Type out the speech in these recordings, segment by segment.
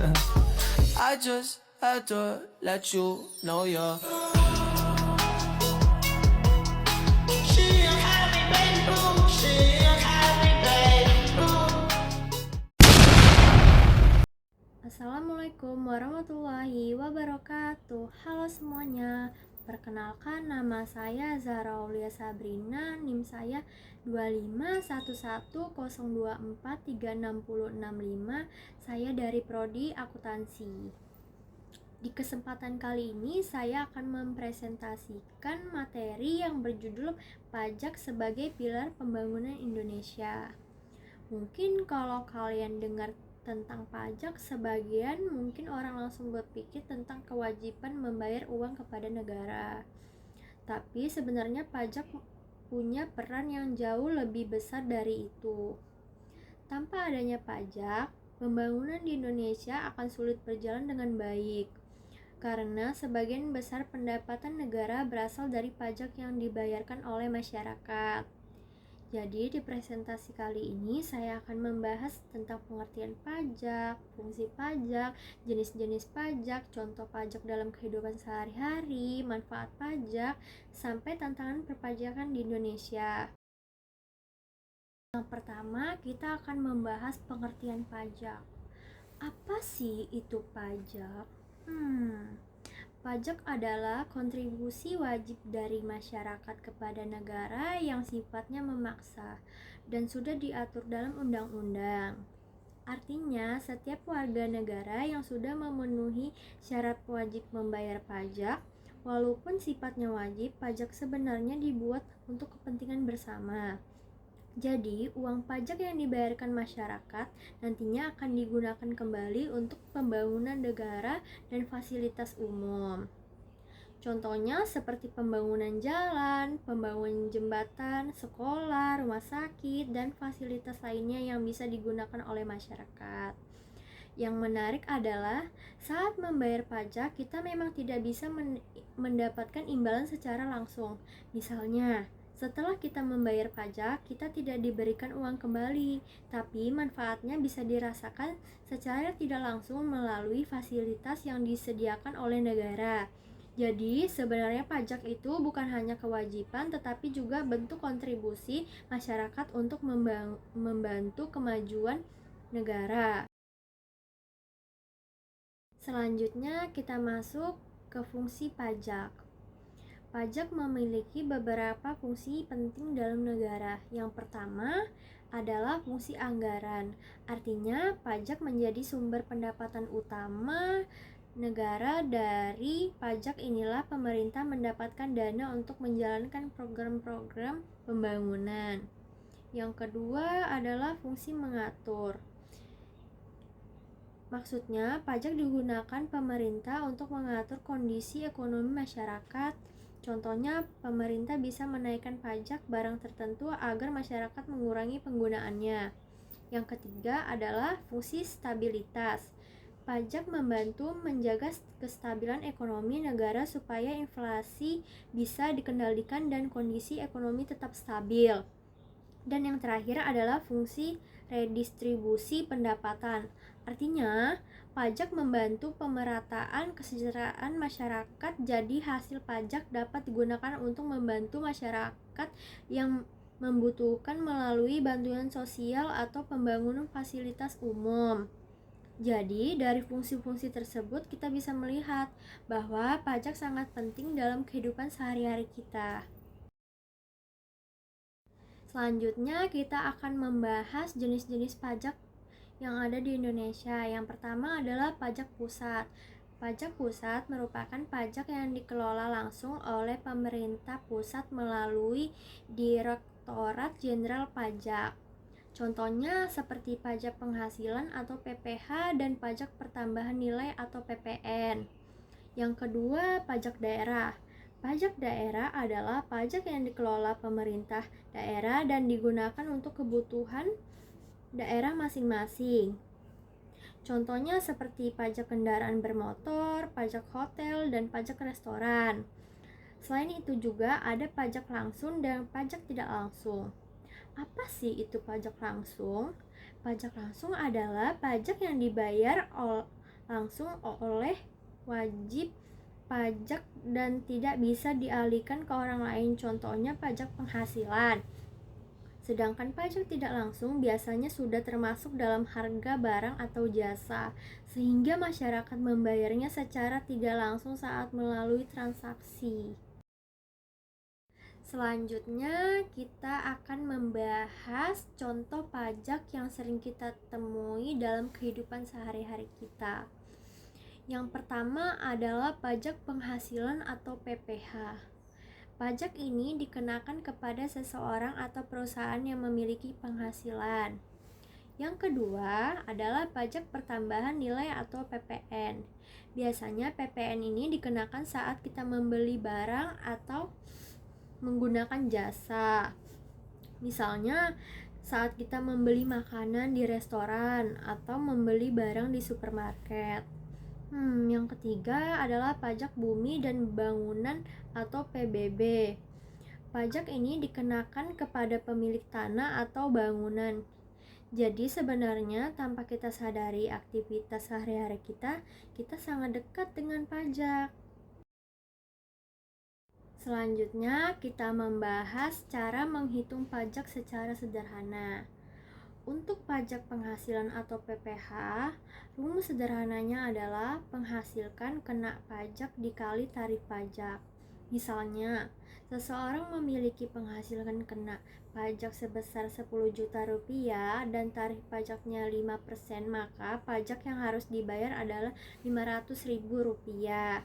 I just had to let you know you're Assalamualaikum warahmatullahi wabarakatuh. Halo semuanya. Perkenalkan, nama saya Zahra Aulia Sabrina. NIM saya 251102436065. Saya dari Prodi Akuntansi. Di kesempatan kali ini saya akan mempresentasikan materi yang berjudul Pajak sebagai Pilar Pembangunan Indonesia. Mungkin kalau kalian dengar tentang pajak, sebagian mungkin orang langsung berpikir tentang kewajiban membayar uang kepada negara. Tapi sebenarnya pajak punya peran yang jauh lebih besar dari itu. Tanpa adanya pajak, pembangunan di Indonesia akan sulit berjalan dengan baik. Karena sebagian besar pendapatan negara berasal dari pajak yang dibayarkan oleh masyarakat. Jadi di presentasi kali ini saya akan membahas tentang pengertian pajak, fungsi pajak, jenis-jenis pajak, contoh pajak dalam kehidupan sehari-hari, manfaat pajak, sampai tantangan perpajakan di Indonesia. Yang pertama, kita akan membahas pengertian pajak. Apa sih itu pajak? Pajak adalah kontribusi wajib dari masyarakat kepada negara yang sifatnya memaksa dan sudah diatur dalam undang-undang. Artinya, setiap warga negara yang sudah memenuhi syarat wajib membayar pajak, walaupun sifatnya wajib, pajak sebenarnya dibuat untuk kepentingan bersama. Jadi, uang pajak yang dibayarkan masyarakat nantinya akan digunakan kembali untuk pembangunan negara dan fasilitas umum. Contohnya seperti pembangunan jalan, pembangunan jembatan, sekolah, rumah sakit, dan fasilitas lainnya yang bisa digunakan oleh masyarakat. Yang menarik adalah saat membayar pajak, kita memang tidak bisa mendapatkan imbalan secara langsung. Misalnya, setelah kita membayar pajak, kita tidak diberikan uang kembali, tapi manfaatnya bisa dirasakan secara tidak langsung melalui fasilitas yang disediakan oleh negara. Jadi, sebenarnya pajak itu bukan hanya kewajiban, tetapi juga bentuk kontribusi masyarakat untuk membantu kemajuan negara. Selanjutnya, kita masuk ke fungsi pajak. Pajak memiliki beberapa fungsi penting dalam negara. Yang pertama adalah fungsi anggaran. Artinya, pajak menjadi sumber pendapatan utama negara. Dari pajak inilah pemerintah mendapatkan dana untuk menjalankan program-program pembangunan. Yang kedua adalah fungsi mengatur. Maksudnya, pajak digunakan pemerintah untuk mengatur kondisi ekonomi masyarakat. Contohnya, pemerintah bisa menaikkan pajak barang tertentu agar masyarakat mengurangi penggunaannya. Yang ketiga adalah fungsi stabilitas. Pajak membantu menjaga kestabilan ekonomi negara supaya inflasi bisa dikendalikan dan kondisi ekonomi tetap stabil. Dan yang terakhir adalah fungsi redistribusi pendapatan. Artinya, pajak membantu pemerataan kesejahteraan masyarakat, jadi hasil pajak dapat digunakan untuk membantu masyarakat yang membutuhkan melalui bantuan sosial atau pembangunan fasilitas umum. Jadi, dari fungsi-fungsi tersebut kita bisa melihat bahwa pajak sangat penting dalam kehidupan sehari-hari kita. Selanjutnya kita akan membahas jenis-jenis pajak yang ada di Indonesia. Yang pertama adalah pajak pusat. Pajak pusat merupakan pajak yang dikelola langsung oleh pemerintah pusat melalui Direktorat Jenderal Pajak. Contohnya seperti pajak penghasilan atau PPh dan pajak pertambahan nilai atau PPN. Yang kedua, pajak daerah. Pajak daerah adalah pajak yang dikelola pemerintah daerah dan digunakan untuk kebutuhan daerah masing-masing. Contohnya seperti pajak kendaraan bermotor, pajak hotel, dan pajak restoran. Selain itu juga ada pajak langsung dan pajak tidak langsung. Apa sih itu pajak langsung? Pajak langsung adalah pajak yang dibayar langsung oleh wajib pajak dan tidak bisa dialihkan ke orang lain, contohnya pajak penghasilan. Sedangkan pajak tidak langsung biasanya sudah termasuk dalam harga barang atau jasa, sehingga masyarakat membayarnya secara tidak langsung saat melalui transaksi. Selanjutnya, kita akan membahas contoh pajak yang sering kita temui dalam kehidupan sehari-hari kita. Yang pertama adalah pajak penghasilan atau PPh. Pajak ini dikenakan kepada seseorang atau perusahaan yang memiliki penghasilan. Yang kedua adalah pajak pertambahan nilai atau PPN. Biasanya PPN ini dikenakan saat kita membeli barang atau menggunakan jasa. Misalnya saat kita membeli makanan di restoran atau membeli barang di supermarket. Yang ketiga adalah pajak bumi dan bangunan atau PBB. Pajak ini dikenakan kepada pemilik tanah atau bangunan. Jadi sebenarnya tanpa kita sadari aktivitas sehari-hari kita sangat dekat dengan pajak. Selanjutnya kita membahas cara menghitung pajak secara sederhana. Untuk pajak penghasilan atau PPh, rumus sederhananya adalah penghasilkan kena pajak dikali tarif pajak. Misalnya, seseorang memiliki penghasilan kena pajak sebesar 10 juta rupiah dan tarif pajaknya 5%, maka pajak yang harus dibayar adalah 500 ribu rupiah.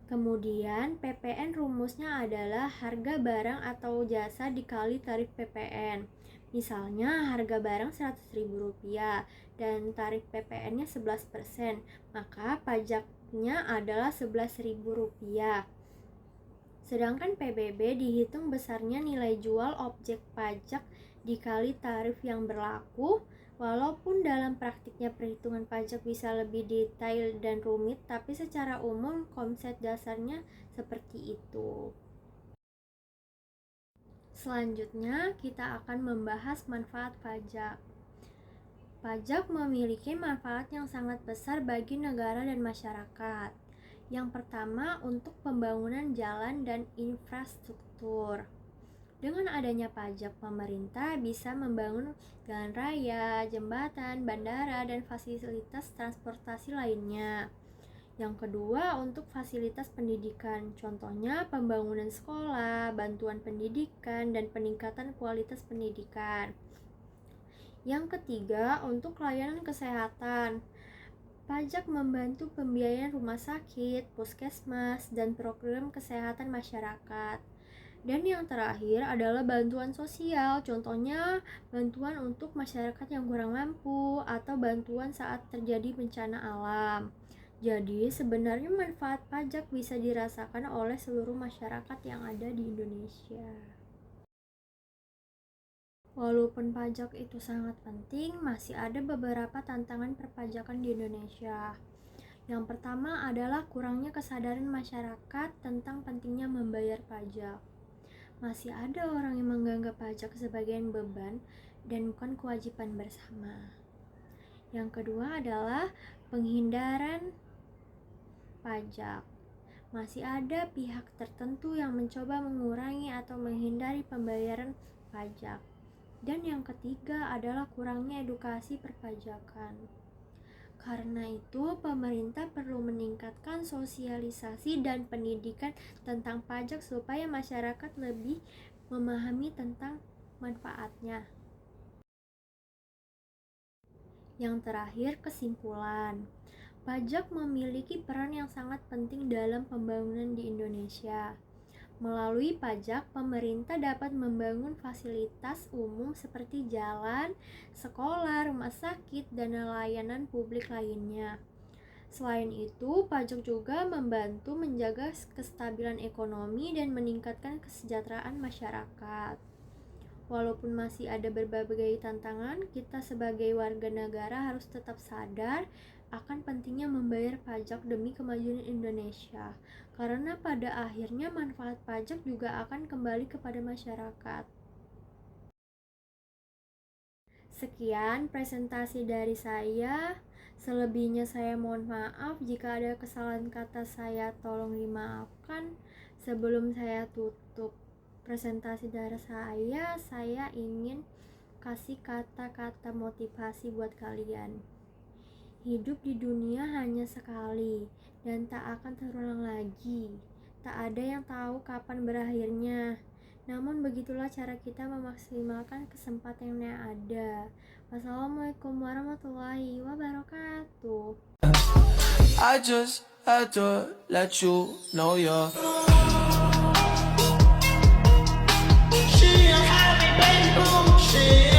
Kemudian PPN rumusnya adalah harga barang atau jasa dikali tarif PPN. Misalnya harga barang 100 ribu rupiah dan tarif PPN-nya 11%, maka pajaknya adalah 11 ribu rupiah. Sedangkan PBB dihitung besarnya nilai jual objek pajak dikali tarif yang berlaku. Walaupun dalam praktiknya perhitungan pajak bisa lebih detail dan rumit, tapi secara umum konsep dasarnya seperti itu. Selanjutnya, kita akan membahas manfaat pajak. Pajak memiliki manfaat yang sangat besar bagi negara dan masyarakat. Yang pertama, untuk pembangunan jalan dan infrastruktur. Dengan adanya pajak, pemerintah bisa membangun jalan raya, jembatan, bandara, dan fasilitas transportasi lainnya. Yang kedua, untuk fasilitas pendidikan, contohnya pembangunan sekolah, bantuan pendidikan, dan peningkatan kualitas pendidikan. Yang ketiga, untuk layanan kesehatan. Pajak membantu pembiayaan rumah sakit, puskesmas, dan program kesehatan masyarakat. Dan yang terakhir adalah bantuan sosial, contohnya bantuan untuk masyarakat yang kurang mampu atau bantuan saat terjadi bencana alam. Jadi sebenarnya manfaat pajak bisa dirasakan oleh seluruh masyarakat yang ada di Indonesia. Walaupun pajak itu sangat penting, masih ada beberapa tantangan perpajakan di Indonesia. Yang pertama adalah kurangnya kesadaran masyarakat tentang pentingnya membayar pajak. Masih ada orang yang menganggap pajak sebagai beban dan bukan kewajiban bersama. Yang kedua adalah penghindaran pajak. Masih ada pihak tertentu yang mencoba mengurangi atau menghindari pembayaran pajak. Dan yang ketiga adalah kurangnya edukasi perpajakan. Karena itu, pemerintah perlu meningkatkan sosialisasi dan pendidikan tentang pajak supaya masyarakat lebih memahami tentang manfaatnya. Yang terakhir, kesimpulan. Pajak memiliki peran yang sangat penting dalam pembangunan di Indonesia. Melalui pajak, pemerintah dapat membangun fasilitas umum seperti jalan, sekolah, rumah sakit, dan layanan publik lainnya. Selain itu, pajak juga membantu menjaga kestabilan ekonomi dan meningkatkan kesejahteraan masyarakat. Walaupun masih ada berbagai tantangan, kita sebagai warga negara harus tetap sadar akan pentingnya membayar pajak demi kemajuan Indonesia. Karena pada akhirnya manfaat pajak juga akan kembali kepada masyarakat. Sekian presentasi dari saya. Selebihnya saya mohon maaf jika ada kesalahan kata saya, tolong dimaafkan. Sebelum saya tutup presentasi dari saya ingin kasih kata-kata motivasi buat kalian. Hidup di dunia hanya sekali dan tak akan terulang lagi. Tak ada yang tahu kapan berakhirnya. Namun begitulah cara kita memaksimalkan kesempatan yang ada. Wassalamualaikum warahmatullahi wabarakatuh. I just had to let you know you're. She a happy baby, she